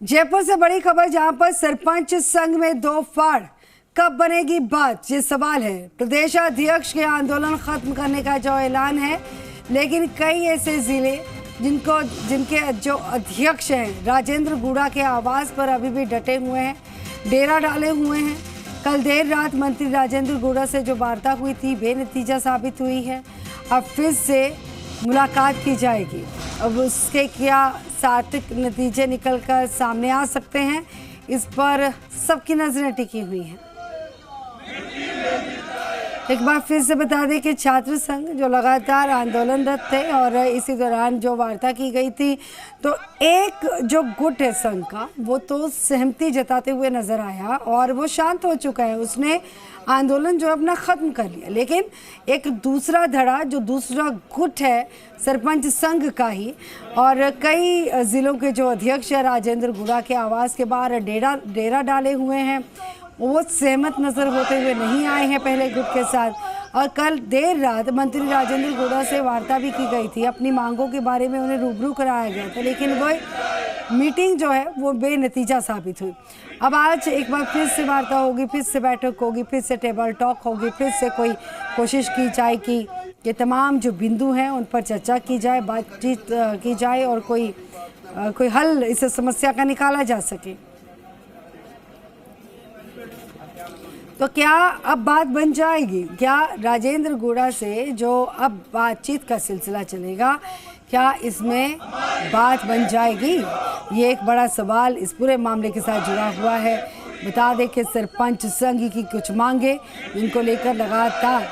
जयपुर से बड़ी खबर, जहां पर सरपंच संघ में दो फाड़, कब बनेगी बात, ये सवाल है। प्रदेश अध्यक्ष के आंदोलन खत्म करने का जो ऐलान है, लेकिन कई ऐसे जिले जिनके जो अध्यक्ष हैं राजेंद्र गुड़ा के आवास पर अभी भी डटे हुए हैं, डेरा डाले हुए हैं। कल देर रात मंत्री राजेंद्र गुड़ा से जो वार्ता हुई थी बेनतीजा साबित हुई है। अब फिर से मुलाकात की जाएगी। अब उसके क्या सार्थक नतीजे निकलकर सामने आ सकते हैं, इस पर सबकी नजरें टिकी हुई हैं। एक बार फिर से बता दें कि छात्र संघ जो लगातार आंदोलनरत थे और इसी दौरान जो वार्ता की गई थी, तो एक जो गुट है संघ का, वो तो सहमति जताते हुए नजर आया और वो शांत हो चुका है। उसने आंदोलन जो अपना खत्म कर लिया, लेकिन एक दूसरा धड़ा, जो दूसरा गुट है सरपंच संघ का ही, और कई जिलों के जो अध्यक्ष है राजेंद्र गुड़ा के आवास के बाहर डेरा डाले हुए हैं, वो सहमत नजर होते हुए नहीं आए हैं पहले गुट के साथ। और कल देर रात मंत्री राजेंद्र गुड़ा से वार्ता भी की गई थी, अपनी मांगों के बारे में उन्हें रूबरू कराया गया था, लेकिन वह मीटिंग जो है वो बेनतीजा साबित हुई। अब आज एक बार फिर से वार्ता होगी, फिर से बैठक होगी, फिर से टेबल टॉक होगी, फिर से कोई कोशिश की जाए कि ये तमाम जो बिंदु हैं उन पर चर्चा की जाए, बातचीत की जाए और कोई हल इस समस्या का निकाला जा सके। तो क्या अब बात बन जाएगी? क्या राजेंद्र गुड़ा से जो अब बातचीत का सिलसिला चलेगा, क्या इसमें बात बन जाएगी? ये एक बड़ा सवाल इस पूरे मामले के साथ जुड़ा हुआ है। बता दें कि सरपंच संघ की कुछ मांगे जिनको लेकर लगातार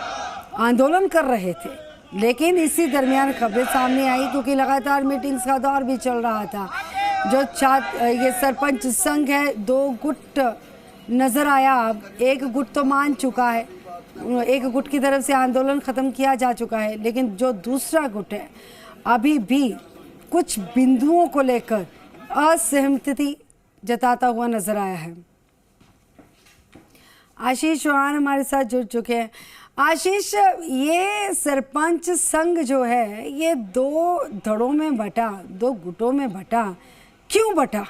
आंदोलन कर रहे थे, लेकिन इसी दरमियान खबरें सामने आई, क्योंकि लगातार मीटिंग्स का दौर भी चल रहा था। जो ये सरपंच संघ है, दो गुट नजर आया। अब एक गुट तो मान चुका है, एक गुट की तरफ से आंदोलन खत्म किया जा चुका है, लेकिन जो दूसरा गुट है अभी भी कुछ बिंदुओं को लेकर असहमति जताता हुआ नजर आया है। आशीष चौहान हमारे साथ जुड़ चुके हैं। आशीष, ये सरपंच संघ जो है ये दो धड़ों में बटा, दो गुटों में बटा, क्यों बटा?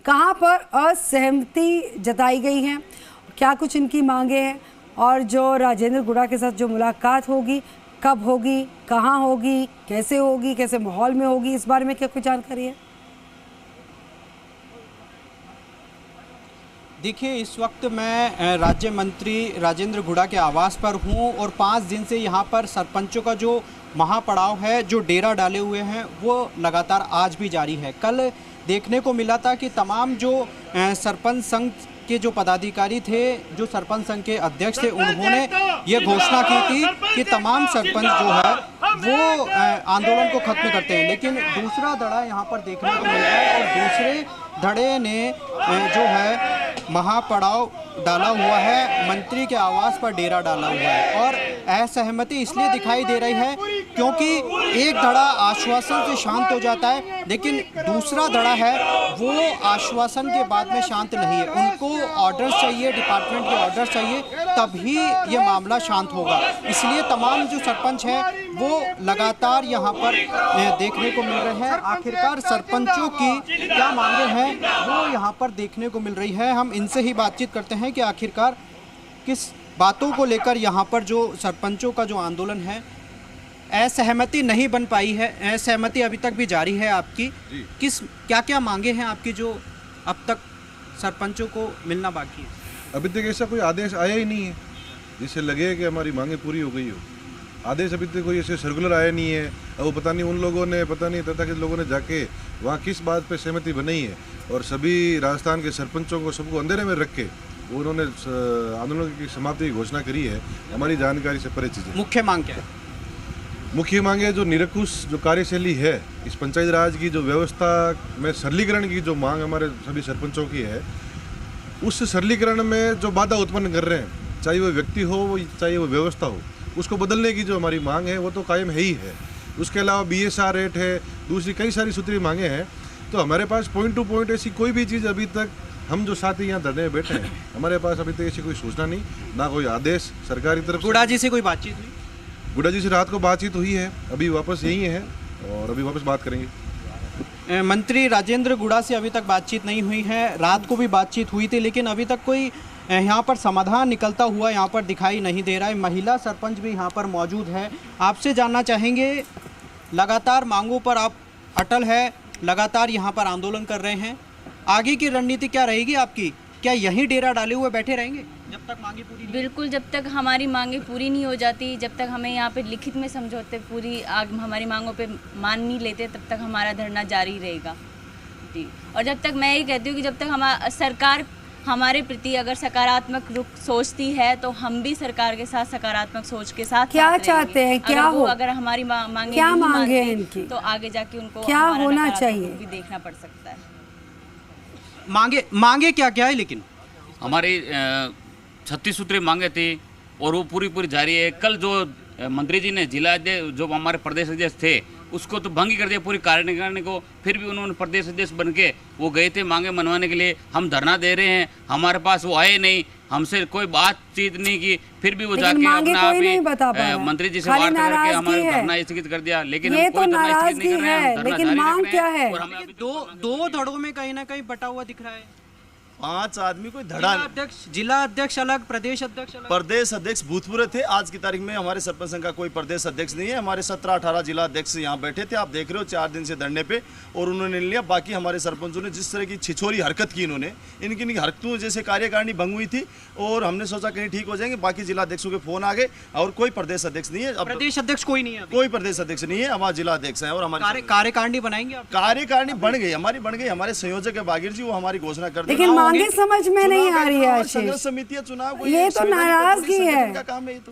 कहाँ पर असहमति जताई गई है? क्या कुछ इनकी मांगे हैं? और जो राजेंद्र गुड़ा के साथ जो मुलाकात होगी, कब होगी, कहाँ होगी, कैसे माहौल में होगी, इस बारे में क्या कुछ जानकारी है? देखिए, इस वक्त मैं राज्य मंत्री राजेंद्र गुड़ा के आवास पर हूं और 5 दिन से यहां पर सरपंचों का जो महापड़ाव है, जो डेरा डाले हुए हैं, वो लगातार आज भी जारी है। कल देखने को मिला था कि तमाम जो सरपंच संघ के जो पदाधिकारी थे, जो सरपंच संघ के अध्यक्ष थे, उन्होंने ये घोषणा की थी कि तमाम सरपंच जो है वो आंदोलन को खत्म करते हैं, लेकिन दूसरा धड़ा यहाँ पर देखने को मिल रहा है और दूसरे धड़े ने जो है महापड़ाव डाला हुआ है, मंत्री के आवास पर डेरा डाला हुआ है। और असहमति इसलिए दिखाई दे रही है क्योंकि एक धड़ा आश्वासन से शांत हो जाता है, लेकिन दूसरा धड़ा है वो आश्वासन के बाद में शांत नहीं है। उनको ऑर्डर्स चाहिए, डिपार्टमेंट के ऑर्डर्स चाहिए, तभी ये मामला शांत होगा। इसलिए तमाम जो सरपंच हैं वो लगातार यहाँ पर देखने को मिल रहे हैं। आखिरकार सरपंचों की क्या मांगे हैं वो यहाँ पर देखने को मिल रही है। हम इनसे ही बातचीत करते हैं कि आखिरकार किस बातों को लेकर यहाँ पर जो सरपंचों का जो आंदोलन है, असहमति नहीं बन पाई है, असहमति अभी तक भी जारी है आपकी। क्या क्या मांगे हैं आपकी जो अब तक सरपंचों को मिलना बाकी है? अभी तक ऐसा कोई आदेश आया ही नहीं है जिससे लगे कि हमारी मांगे पूरी हो गई हो। आदेश अभी तक कोई ऐसे सर्कुलर आया नहीं है। अब वो पता नहीं उन लोगों ने, पता नहीं तथाकथित लोगों ने जाके वहाँ किस बात पे सहमति बनाई है, और सभी राजस्थान के सरपंचों को सबको अंधेरे में रख के उन्होंने आंदोलन की समाप्ति की घोषणा करी है। हमारी जानकारी से परे चीज़ें। मुख्य मांग क्या है? मुख्य मांगे जो निरंकुश जो कार्यशैली है, इस पंचायत राज की जो व्यवस्था में सरलीकरण की जो मांग हमारे सभी सरपंचों की है, उस सरलीकरण में जो बाधा उत्पन्न कर रहे हैं, चाहे वो व्यक्ति हो चाहे वो व्यवस्था हो, उसको बदलने की जो हमारी मांग है वो तो कायम है ही है। उसके अलावा BSR रेट है, दूसरी कई सारी सूत्री मांगे हैं। तो हमारे पास पॉइंट टू पॉइंट ऐसी कोई भी चीज़ अभी तक, हम जो साथी यहाँ धरने में बैठे हैं, हमारे पास अभी तक ऐसी कोई सूचना नहीं, ना कोई आदेश सरकारी तरफ से। गुड़ा जी से कोई बातचीत हुई? गुड़ा जी से रात को बातचीत हुई है, अभी वापस यही है और अभी वापस बात करेंगे। मंत्री राजेंद्र गुड़ा से अभी तक बातचीत नहीं हुई है, रात को भी बातचीत हुई थी, लेकिन अभी तक कोई यहाँ पर समाधान निकलता हुआ यहाँ पर दिखाई नहीं दे रहा है। महिला सरपंच भी यहाँ पर मौजूद है। आपसे जानना चाहेंगे, लगातार मांगों पर आप अटल है, लगातार यहाँ पर आंदोलन कर रहे हैं, आगे की रणनीति क्या रहेगी आपकी? क्या यहीं डेरा डाले हुए बैठे रहेंगे जब तक मांगे पूरी? बिल्कुल, जब तक हमारी मांगे पूरी नहीं हो जाती, जब तक हमें यहाँ पे लिखित में समझौते पूरी हमारी मांगों पे मान नहीं लेते, तब तक हमारा धरना जारी रहेगा जी। और जब तक मैं ये कहती हूँ कि जब तक सरकार हमारे प्रति अगर सकारात्मक रुख सोचती है तो हम भी सरकार के साथ सकारात्मक सोच के साथ क्या चाहते हैं, क्या हो, अगर हमारी मांगे क्या नहीं मांगे मानती, इनकी, तो आगे जाके उनको क्या हमारा होना नकारात्मक चाहिए, रुख भी देखना पड़ सकता है। मांगे क्या क्या है? लेकिन हमारी 36 सूत्रीय मांगे थी और वो पूरी जारी है। कल जो मंत्री जी ने जिला जो हमारे प्रदेश अध्यक्ष थे उसको तो भंग ही कर दिया पूरी कार्यकारिणी को, फिर भी उन्होंने प्रदेश अध्यक्ष बन के वो गए थे मांगे मनवाने के लिए। हम धरना दे रहे हैं, हमारे पास वो आए नहीं, हमसे कोई बातचीत नहीं की, फिर भी वो जाके अपना आप ही मंत्री जी से वार्ता करके हमारा धरना स्थगित कर दिया। लेकिन ये हम कोई तो धरना स्थगित नहीं कर रहे हैं, है, लेकिन मांग क्या है? दो धड़ों में कहीं ना कहीं बटा हुआ दिख रहा है। 5 आदमी कोई धड़ा, जिला अध्यक्ष अलग, प्रदेश अध्यक्ष अलग। प्रदेश अध्यक्ष भूतपूर्व थे, आज की तारीख में हमारे सरपंच संघ का कोई प्रदेश अध्यक्ष नहीं है। हमारे 17-18 जिला अध्यक्ष यहाँ बैठे थे, आप देख रहे हो 4 दिन से धरने पे, और उन्होंने लिया। बाकी हमारे सरपंचों ने जिस तरह की छिछोरी हरकत की, इन्होंने इनकी हरकतों जैसे कार्यकारिणी भंग हुई थी, और हमने सोचा कहीं ठीक हो जाएंगे। बाकी जिला अध्यक्षों के फोन आ गए और कोई प्रदेश अध्यक्ष नहीं है। प्रदेश अध्यक्ष कोई नहीं है, कोई प्रदेश अध्यक्ष नहीं है, हमारे जिला अध्यक्ष है। और हमारे कार्यकारिणी बनाएंगे, कार्यकारिणी बन गई, हमारी बन गई। हमारे संयोजक है बागिर जी, वो हमारी घोषणा कर लेकिन मांगे समझ में नहीं आ रही है आशीष। समितियां चुनाव, ये तो नाराजगी है,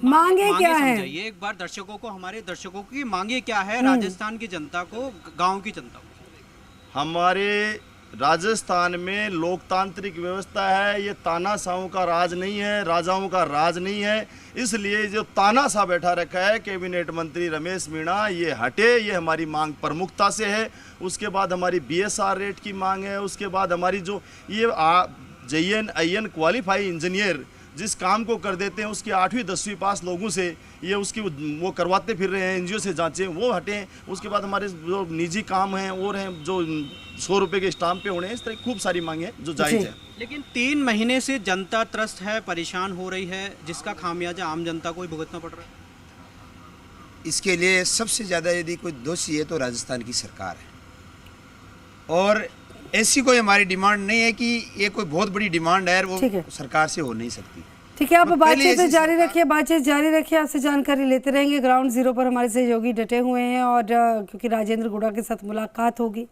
मांगे क्या है? ये एक बार दर्शकों को, हमारे दर्शकों की मांगे क्या है, राजस्थान की जनता को, गांव की जनता को? हमारे राजस्थान में लोकतांत्रिक व्यवस्था है, ये तानाशाहों का राज नहीं है, राजाओं का राज नहीं है। इसलिए जो तानाशाह बैठा रखा है कैबिनेट मंत्री रमेश मीणा, ये हटे। ये हमारी मांग प्रमुखता से है। उसके बाद हमारी BSR रेट की मांग है। उसके बाद हमारी जो ये JN IN क्वालिफाई इंजीनियर जिस काम को कर देते हैं, उसकी 8वीं 10वीं पास लोगों से ये उसकी वो करवाते फिर रहे हैं, NGO से जांचें, वो हटें। उसके बाद हमारे जो निजी काम हैं और हैं, जो 100 रुपये के स्टाम्प पे होने हैं, इस तरह खूब सारी मांगे हैं जो जायज़ है। लेकिन 3 महीने से जनता त्रस्त है, परेशान हो रही है, जिसका खामियाजा आम जनता को ही भुगतना पड़ रहा है। इसके लिए सबसे ज़्यादा यदि कोई दोषी है तो राजस्थान की सरकार है। और ऐसी कोई हमारी डिमांड नहीं है कि ये कोई बहुत बड़ी डिमांड है, वो सरकार से हो नहीं सकती। ठीक है, आप बातचीत जारी रखिए, बातचीत जारी रखिए, आपसे जानकारी लेते रहेंगे। ग्राउंड जीरो पर हमारे सहयोगी डटे हुए हैं और क्योंकि राजेंद्र गुड़ा के साथ मुलाकात होगी।